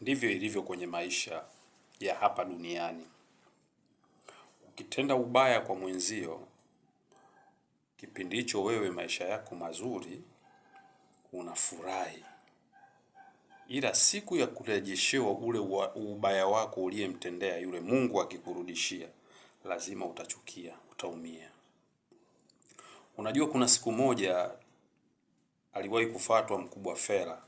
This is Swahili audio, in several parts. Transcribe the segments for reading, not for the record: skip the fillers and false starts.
Ndivyo ilivyo kwenye maisha ya hapa duniani. Ukitenda ubaya kwa mwenzio, kipindi hicho wewe maisha yako mazuri unafurahi. Ila siku ya kurejeshewa ule ubaya wako uliyemtendea yule, Mungu akikurudishia, lazima utachukia, utaumia. Unajua kuna siku moja aliwahi kufuatwa Mkubwa Fella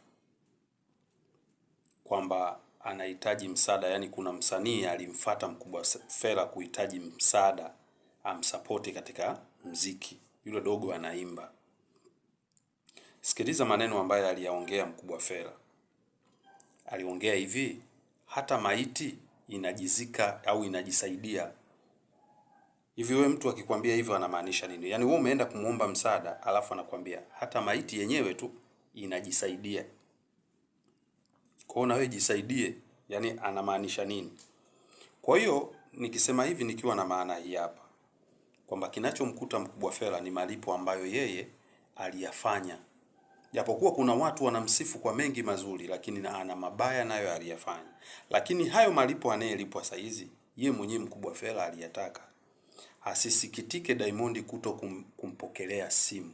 kwamba anahitaji msaada, yani kuna msanii alimfuata Mkubwa Fella kuhitaji msaada amsapoti katika mziki. Yule dogo anaimba. Sikiliza maneno ambayo aliyaongea Mkubwa Fella. Aliongea hivi: hata maiti inajizika au inajisaidia. Hivi wewe mtu akikwambia hivyo anamaanisha nini? Yaani wewe umeenda kumuomba msaada alafu anakuambia hata maiti yenyewe tu inajisaidia. Kwa hiyo na wewe jisaidie, yani anamaanisha nini? Kwa hiyo nikisema hivi nikiwa na maana hii hapa kwamba kinachomkuta Mkubwa Fella ni malipo ambayo yeye aliyafanya. Japokuwa kuna watu wanamsifu kwa mengi mazuri, lakini ana mabaya nayo aliyafanya. Lakini hayo malipo anayelipwa saa hizi, yeye mwenyewe Mkubwa Fella aliyataka. Asisikitike Diamond kuto kumpokelea simu.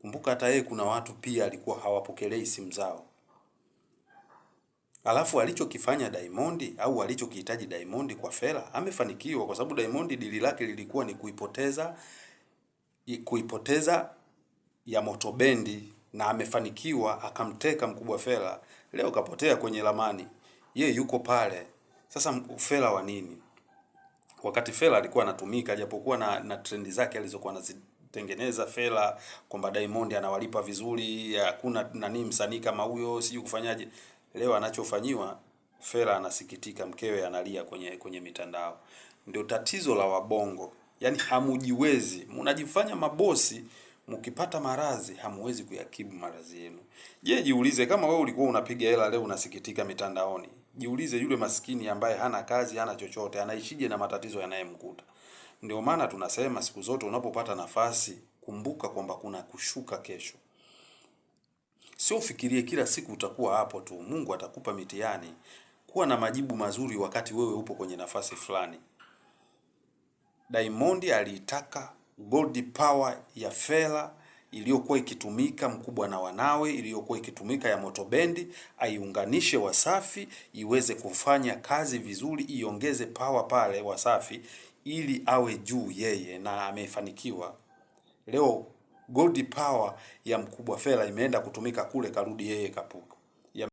Kumbuka hata yeye kuna watu pia alikuwa hawapokelei simu zao. Alafu alichokifanya Diamond au alichokihitaji Diamond kwa Fella amefanikiwa, kwa sababu Diamond dili lake lilikuwa ni kuipoteza ya Moto Bendi, na amefanikiwa akamteka Mkubwa Fella. Leo kapotea kwenye ramani, ye yuko pale. Sasa Fella wa nini? Wakati Fella alikuwa anatumika, japokuwa na trendi zake alizokuwa anazitengeneza Fella kwamba Diamond anawalipa vizuri, hakuna nani msanii kama huyo, siju kufanyaje. Leo anachofanyiwa Fella anasikitika, mkewe analia kwenye mitandao. Ndio tatizo la wabongo. Yaani hamujiwezi, mnajifanya mabosi, mkipata maradhi hamuwezi kuyakimu maradhi yenu. Je, jiulize kama wewe ulikuwa unapiga hela leo unasikitika mitandaoni. Jiulize yule maskini ambaye hana kazi, hana chochote, anaishije na matatizo yanayemkuta. Ndio maana tunasema siku zote unapopata nafasi, kumbuka kwamba kuna kushuka kesho. Sio ufikirie kila siku utakuwa hapo tu. Mungu atakupa mitihani. Kuwa na majibu mazuri wakati wewe upo kwenye nafasi fulani. Diamond aliitaka gold power ya Fella iliyokuwa ikitumika Mkubwa na Wanawe, iliyokuwa ikitumika ya Moto Bendi, aiunganishe Wasafi iweze kufanya kazi vizuri, iongeze power pale Wasafi ili awe juu yeye, na amefanikiwa. Leo gold power ya Mkubwa Fella imeenda kutumika kule, karudi yeye kapuko.